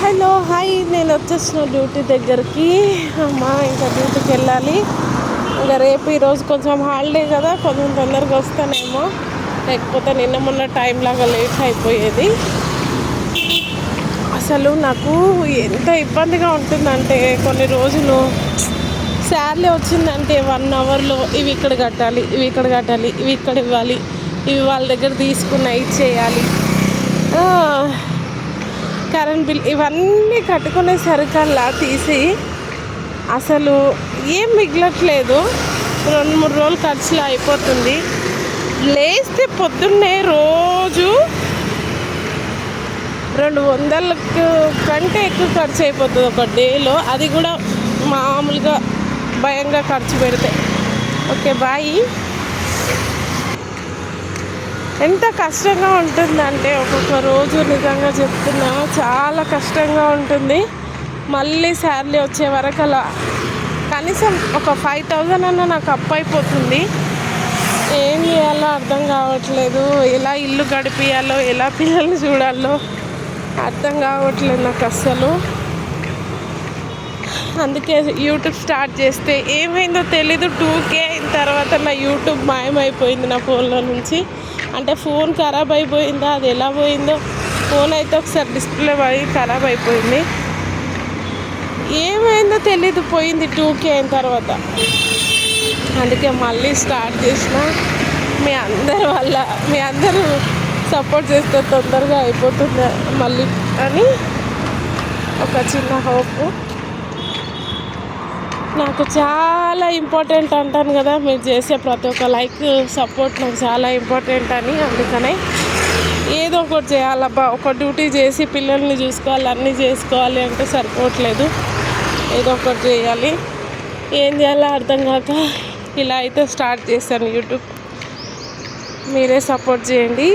Hello hi, నేను వచ్చేసిన duty దగ్గరికి. అమ్మా ఇంకా డ్యూటీకి వెళ్ళాలి. ఇంకా రేపు ఈరోజు కొంచెం హాలిడే కదా, కొంచెం తొందరగా వస్తానేమో, లేకపోతే నిన్న మొన్న టైం లాగా లేట్ అయిపోయేది. అసలు నాకు ఎంత ఇబ్బందిగా ఉంటుందంటే, కొన్ని రోజులు శాలరీ వచ్చిందంటే 1 అవర్లో ఇవి ఇక్కడ కట్టాలి, ఇవి ఇక్కడ కట్టాలి, ఇవి ఇక్కడ ఇవ్వాలి, ఇవి వాళ్ళ దగ్గర తీసుకున్న ఇచ్చేయాలి, కరెంట్ బిల్ ఇవన్నీ కట్టుకునేసరికల్లా తీసి అసలు ఏం మిగలట్లేదు. 2-3 రోజులు ఖర్చులు అయిపోతుంది. లేస్తే పొద్దున్నే రోజు 200 కంటే ఎక్కువ ఖర్చు అయిపోతుంది ఒక డేలో. అది కూడా మామూలుగా భయంగా ఖర్చు పెడితే. Okay bye. ఎంత కష్టంగా ఉంటుందంటే ఒక్కొక్క రోజు నిజంగా చెప్తున్నా, చాలా కష్టంగా ఉంటుంది. మళ్ళీ శాలరీ వచ్చే వరకు అలా కనీసం ఒక 5,000 అన్న నాకు అప్పు అయిపోతుంది. ఏం చేయాలో అర్థం కావట్లేదు. ఎలా ఇల్లు గడిపియాలో, ఎలా పిల్లల్ని చూడాలో అర్థం కావట్లేదు నాకు అస్సలు. అందుకే యూట్యూబ్ స్టార్ట్ చేస్తే ఏమైందో తెలీదు. 2K అయిన తర్వాత నా యూట్యూబ్ మాయమైపోయింది నా ఫోన్లో నుంచి. అంటే ఫోన్ ఖరాబ్ అయిపోయిందో, అది ఎలా పోయిందో. ఫోన్ అయితే ఒకసారి డిస్ప్లే పోయి ఖరాబ్ అయిపోయింది. ఏమైందో తెలీదు, పోయింది 2K అయిన తర్వాత. అందుకే మళ్ళీ స్టార్ట్ చేసిన. మీ అందరి వల్ల, మీ అందరూ సపోర్ట్ చేస్తే తొందరగా అయిపోతుంది మళ్ళీ అని ఒక చిన్న హోప్. నాకు చాలా ఇంపార్టెంట్ అంటాను కదా, మీరు చేసే ప్రతి ఒక్క లైక్, సపోర్ట్ నాకు చాలా ఇంపార్టెంట్ అని. అందుకనే ఏదో ఒకటి చేయాలబ్బా. ఒక డ్యూటీ చేసి పిల్లల్ని చూసుకోవాలి, అన్నీ చేసుకోవాలి అంటే సరిపోవట్లేదు. ఏదో ఒకటి చేయాలి. ఏం చేయాలో అర్థం కాక ఇలా అయితే స్టార్ట్ చేశాను యూట్యూబ్. మీరే సపోర్ట్ చేయండి.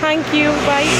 Thank you, bye.